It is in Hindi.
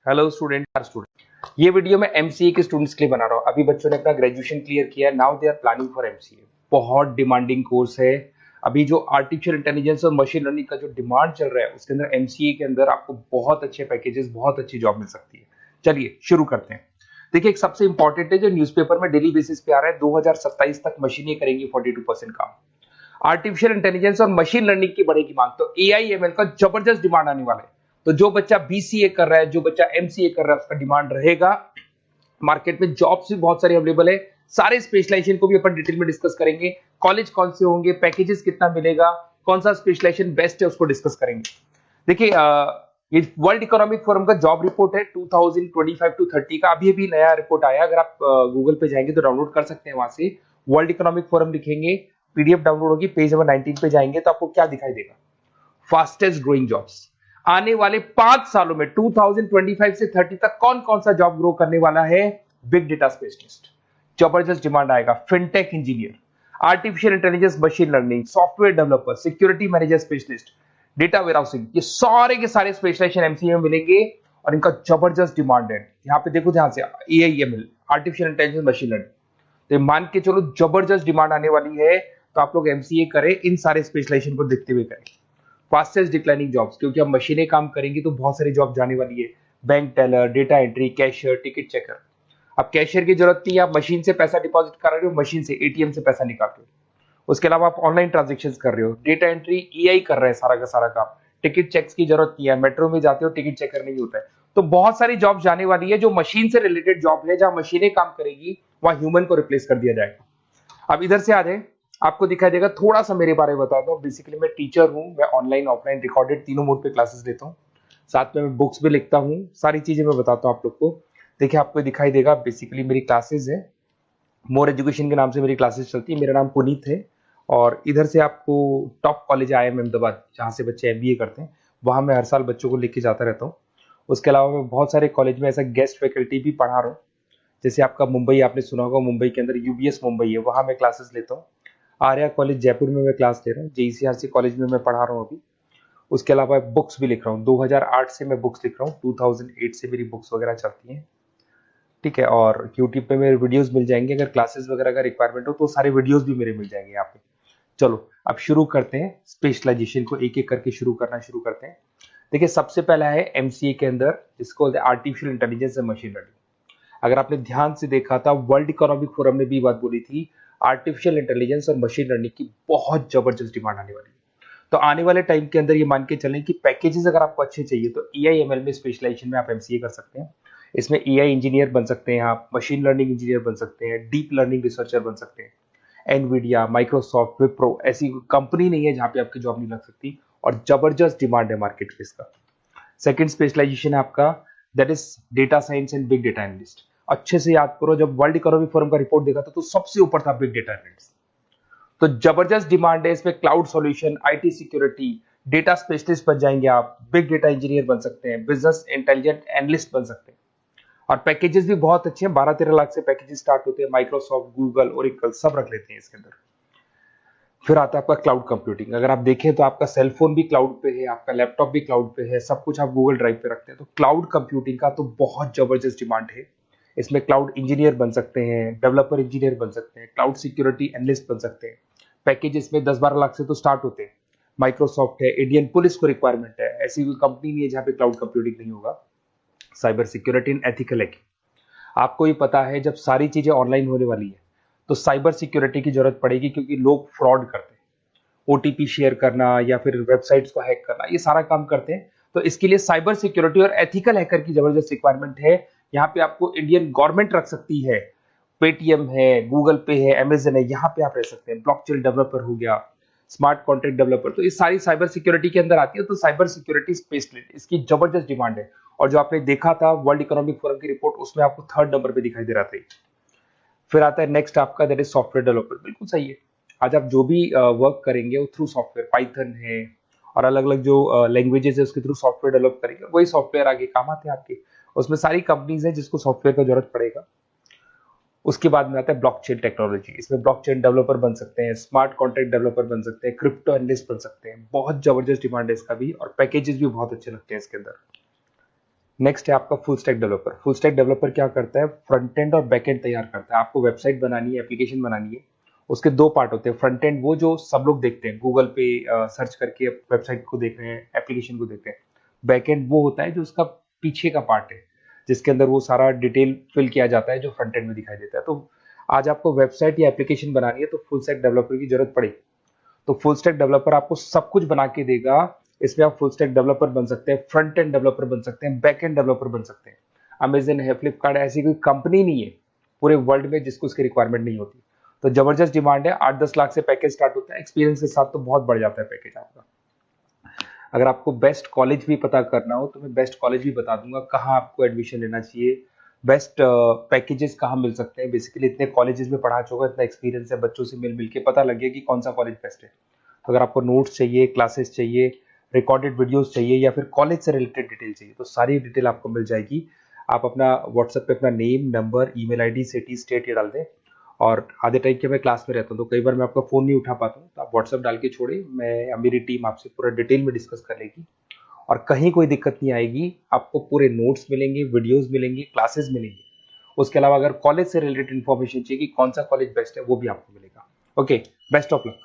हेलो स्टूडेंट, ये वीडियो मैं एमसीए के स्टूडेंट्स के लिए बना रहा हूँ। अभी बच्चों ने अपना ग्रेजुएशन क्लियर किया है, now they are planning for MCA. बहुत डिमांडिंग कोर्स है। अभी जो आर्टिफिशियल इंटेलिजेंस और मशीन लर्निंग का जो डिमांड चल रहा है उसके अंदर एमसीए के अंदर आपको बहुत अच्छे पैकेजेस, बहुत अच्छी जॉब मिल सकती है। चलिए शुरू करते हैं। देखिए, एक सबसे इंपॉर्टेंट है जो न्यूज़पेपर में डेली बेसिस पे आ रहा है, 2027 तक मशीनें करेंगी 42% काम। आर्टिफिशियल इंटेलिजेंस और मशीन लर्निंग की बढ़ेगी मांग, तो एआई एमएल का जबरदस्त डिमांड आने वाला है। तो जो बच्चा बीसीए कर रहा है, जो बच्चा एमसीए कर रहा है, उसका डिमांड रहेगा। मार्केट में जॉब्स भी बहुत सारी अवेलेबल है। सारे स्पेशलाइजेशन को भी अपन डिटेल में डिस्कस करेंगे। कॉलेज कौन से होंगे, पैकेजेस कितना मिलेगा, कौन सा स्पेशलाइजेशन बेस्ट है, उसको डिस्कस करेंगे। देखिए, ये वर्ल्ड इकोनॉमिक फोरम का जॉब रिपोर्ट है 2025 टू 30 का। अभी अभी नया रिपोर्ट आया, अगर आप गूगल पे जाएंगे तो डाउनलोड कर सकते हैं। वहां से वर्ल्ड इकोनॉमिक फोरम लिखेंगे, पीडीएफ डाउनलोड होगी, पेज नंबर 19 पे जाएंगे तो आपको क्या दिखाई देगा? Fastest growing jobs. आने वाले 5 सालों में 2025 से 30 तक कौन कौन सा जॉब ग्रो करने वाला है? बिग डेटा स्पेशलिस्ट, जबरदस्त डिमांड आएगा। Fintech engineer, artificial intelligence, machine learning, software developer, security manager specialist, data warehousing, ये सारे के सारे स्पेशलाइजेशन एमसीए में मिलेंगे और इनका जबरदस्त डिमांड है। यहाँ पे देखो ध्यान से, AIML, artificial intelligence, machine learning, तो मान के चलो जबरदस्त डिमांड आने वाली है। तो आप लोग एमसीए करें, इन सारे स्पेशलाइजेशन को देखते हुए करें। फास्टेस्ट डिक्लाइनिंग जॉब्स, क्योंकि अब मशीनें काम करेंगी तो बहुत सारी जॉब जाने वाली है। Bank teller, data entry, cashier, ticket checker. अब कैशियर की जरूरत नहीं है, आप मशीन से पैसा डिपॉजिट कर रहे हो, मशीन से एटीएम से पैसा निकाल रहे हो। उसके अलावा आप ऑनलाइन ट्रांजेक्शन कर रहे हो, डेटा एंट्री एआई कर रहा है सारा का सारा काम। टिकट चेक्स की जरूरत नहीं है, मेट्रो में जाते हो टिकट चेकर नहीं होता है। तो बहुत सारी जॉब जाने वाली है जो मशीन से रिलेटेड जॉब है, जहां मशीनें काम करेगी वहां ह्यूमन को रिप्लेस कर दिया जाएगा। अब इधर से आ जाए, आपको दिखाई देगा। थोड़ा सा मेरे बारे में बताता हूँ। बेसिकली मैं टीचर हूँ, मैं ऑनलाइन ऑफलाइन रिकॉर्डेड तीनों मोड पे क्लासेस लेता हूँ। साथ में मैं बुक्स भी लिखता हूँ, सारी चीजें मैं बताता हूँ आप लोग को। देखिए, आपको दिखाई देगा, बेसिकली मेरी क्लासेस है, मोर एजुकेशन के नाम से मेरी क्लासेस चलती है। मेरा नाम पुनीत है। और इधर से आपको टॉप कॉलेज IIM अहमदाबाद, जहाँ से बच्चे एमबीए करते हैं, वहाँ मैं हर साल बच्चों को लेके जाता रहता हूँ। उसके अलावा मैं बहुत सारे कॉलेज में ऐसा गेस्ट फैकल्टी भी पढ़ा रहा हूँ। जैसे आपका मुंबई, आपने सुना होगा, मुंबई के अंदर यूबीएस मुंबई है, वहाँ मैं क्लासेस लेता हूँ। आर्या कॉलेज जयपुर में मैं क्लास ले रहा हूँ। जेईसीआरसी कॉलेज में मैं पढ़ा रहा हूँ अभी। उसके अलावा बुक्स भी लिख रहा हूँ, 2008 से मैं बुक्स लिख रहा हूँ, 2008 से मेरी बुक्स वगैरह चलती हैं। ठीक है, और यूट्यूब पे मेरे वीडियोस मिल जाएंगे। अगर क्लासेस वगैरह का रिक्वायरमेंट हो तो सारे वीडियोस भी मेरे मिल जाएंगे यहाँ पे। चलो अब शुरू करते हैं, स्पेशलाइजेशन को एक एक करके शुरू करते हैं। देखिए, सबसे पहला है एमसीए के अंदर, जिसको बोलते हैं आर्टिफिशियल इंटेलिजेंस और मशीन लर्निंग। अगर आपने ध्यान से देखा था, वर्ल्ड इकोनॉमिक फोरम ने भी बात बोली थी, आर्टिफिशियल इंटेलिजेंस और मशीन लर्निंग की बहुत जबरदस्त डिमांड आने वाली है। तो आने वाले टाइम के अंदर ये मान के चलें कि पैकेजेस अगर आपको अच्छे चाहिए तो एआईएमएल में स्पेशलाइजेशन में आप एमसीए कर सकते हैं। इसमें एआई इंजीनियर बन सकते हैं, आप मशीन लर्निंग इंजीनियर बन सकते हैं, डीप लर्निंग रिसर्चर बन सकते हैं। एनवीडिया, माइक्रोसॉफ्ट, विप्रो, ऐसी कंपनी नहीं है जहां पे आपकी जॉब नहीं लग सकती, और जबरदस्त डिमांड है मार्केट में इसका। सेकंड स्पेशलाइजेशन है आपका, that is data science and big data analyst. अच्छे से याद करो, जब वर्ल्ड इकोनॉमिक फोरम का रिपोर्ट देखा था तो सबसे ऊपर था बिग डेटा एनालिस्ट। तो जबरदस्त डिमांड है इसमें। Cloud solution, IT security, data specialist बन जाएंगे आप, बिग डेटा इंजीनियर बन सकते हैं, बिजनेस इंटेलिजेंट एनालिस्ट बन सकते हैं। और पैकेजेस भी बहुत अच्छे हैं, 12-13 लाख से पैकेजेस स्टार्ट होते हैं। माइक्रोसॉफ्ट, गूगल, ओरेकल सब रख लेते हैं इसके अंदर। फिर आता है आपका क्लाउड कंप्यूटिंग। अगर आप देखें तो आपका सेल फोन भी क्लाउड पे है, आपका लैपटॉप भी क्लाउड पे है, सब कुछ आप गूगल ड्राइव पे रखते हैं। तो क्लाउड कंप्यूटिंग का तो बहुत जबरदस्त डिमांड है। इसमें क्लाउड इंजीनियर बन सकते हैं, डेवलपर इंजीनियर बन सकते हैं, क्लाउड सिक्योरिटी एनालिस्ट बन सकते हैं। पैकेज इसमें 10-12 लाख से तो स्टार्ट होते हैं। माइक्रोसॉफ्ट है, इंडियन पुलिस को रिक्वायरमेंट है, ऐसी कोई कंपनी नहीं है जहां पे क्लाउड कंप्यूटिंग नहीं होगा। Cyber security and ethical hacking, आपको ही पता है जब सारी चीजें ऑनलाइन होने वाली है तो साइबर सिक्योरिटी की जरूरत पड़ेगी, क्योंकि लोग फ्रॉड करते हैं। ओटीपी शेयर करना या फिर वेबसाइट्स को हैक करना, ये सारा काम करते हैं। तो इसके लिए साइबर सिक्योरिटी और एथिकल हैकर की जबरदस्त रिक्वायरमेंट है। यहाँ पे आपको इंडियन गवर्नमेंट रख सकती है, पेटीएम है, गूगल पे है, अमेजन है, यहाँ पे आप रह सकते हैं। ब्लॉकचेन डेवलपर हो गया, स्मार्ट कॉन्ट्रैक्ट डेवलपर, तो ये सारी साइबर सिक्योरिटी के अंदर आती है। तो साइबर सिक्योरिटी स्पेशलिस्ट, इसकी जबरदस्त डिमांड है। और जो आपने देखा था वर्ल्ड इकोनॉमिक फोरम की रिपोर्ट, उसमें आपको 3rd नंबर पे दिखाई दे रहा था। फिर आता है नेक्स्ट आपका, दैट इज सॉफ्टवेयर डेवलपर। बिल्कुल सही है। आज आप जो भी वर्क करेंगे वो थ्रू सॉफ्टवेयर, पाइथन है और अलग अलग जो लैंग्वेजेस है उसके थ्रू सॉफ्टवेयर डेवलप करेंगे, वही सॉफ्टवेयर आगे काम आते हैं आपके। उसमें सारी कंपनीज है जिसको सॉफ्टवेयर का जरूरत पड़ेगा। उसके बाद में आता है ब्लॉकचेन टेक्नोलॉजी। इसमें ब्लॉकचेन डेवलपर बन सकते हैं, स्मार्ट कॉन्ट्रैक्ट डेवलपर बन सकते हैं, क्रिप्टो एनालिस्ट बन सकते हैं। बहुत जबरदस्त डिमांड है इसका भी, और पैकेजेस भी बहुत अच्छे लगते हैं इसके अंदर। नेक्स्ट है आपका full stack developer. Full stack developer क्या करता है, फ्रंट एंड और बैक एंड तैयार करता है। आपको वेबसाइट बनानी है, एप्लीकेशन बनानी है, उसके दो पार्ट होते हैं। फ्रंट एंड वो जो सब लोग देखते हैं, गूगल पे सर्च करके वेबसाइट को देख रहे हैं, एप्लीकेशन को देख रहे हैं। बैक एंड वो होता है जो उसका पीछे का पार्ट है, जिसके अंदर वो सारा डिटेल फिल किया जाता है जो फ्रंट एंड में दिखाई देता है। तो आज आपको वेबसाइट या एप्लीकेशन बनानी है तो फुल स्टैक डेवलपर की जरूरत पड़ेगी। तो फुल स्टैक डेवलपर आपको सब कुछ बना के देगा। इसमें आप फुल स्टैक डेवलपर बन सकते हैं, फ्रंट एंड डेवलपर बन सकते हैं, बैक एंड डेवलपर बन सकते हैं। अमेजन है, फ्लिपकार्ट, ऐसी कोई कंपनी नहीं है पूरे वर्ल्ड में जिसको उसकी रिक्वायरमेंट नहीं होती। तो जबरदस्त डिमांड है, 8-10 लाख से पैकेज स्टार्ट होता है, एक्सपीरियंस के साथ तो बहुत बढ़ जाता है पैकेज आपका। अगर आपको बेस्ट कॉलेज भी पता करना हो तो मैं बेस्ट कॉलेज भी बता दूंगा, कहाँ आपको एडमिशन लेना चाहिए, बेस्ट पैकेजेस कहाँ मिल सकते हैं। बेसिकली इतने कॉलेजेस में पढ़ा चुका, इतना एक्सपीरियंस है, बच्चों से मिल मिल के पता लग गया कि कौन सा कॉलेज बेस्ट है। अगर आपको नोट्स चाहिए, क्लासेस चाहिए, रिकॉर्डेड वीडियोस चाहिए, या फिर कॉलेज से रिलेटेड डिटेल चाहिए, तो सारी डिटेल आपको मिल जाएगी। आप अपना व्हाट्सएप पे अपना name, number, email ID, city, state ये डाल दें। और आधे टाइम के मैं क्लास में रहता हूँ तो कई बार मैं आपका फ़ोन नहीं उठा पाता हूँ, तो आप व्हाट्सएप डाल के छोड़े, मैं या मेरी टीम आपसे पूरा डिटेल में डिस्कस कर लेगी। और कहीं कोई दिक्कत नहीं आएगी, आपको पूरे नोट्स मिलेंगे, वीडियोस मिलेंगे, क्लासेस मिलेंगे। उसके अलावा अगर कॉलेज से रिलेटेड इन्फॉर्मेशन चाहिए कि कौन सा कॉलेज बेस्ट है, वो भी आपको मिलेगा। Okay, best of luck.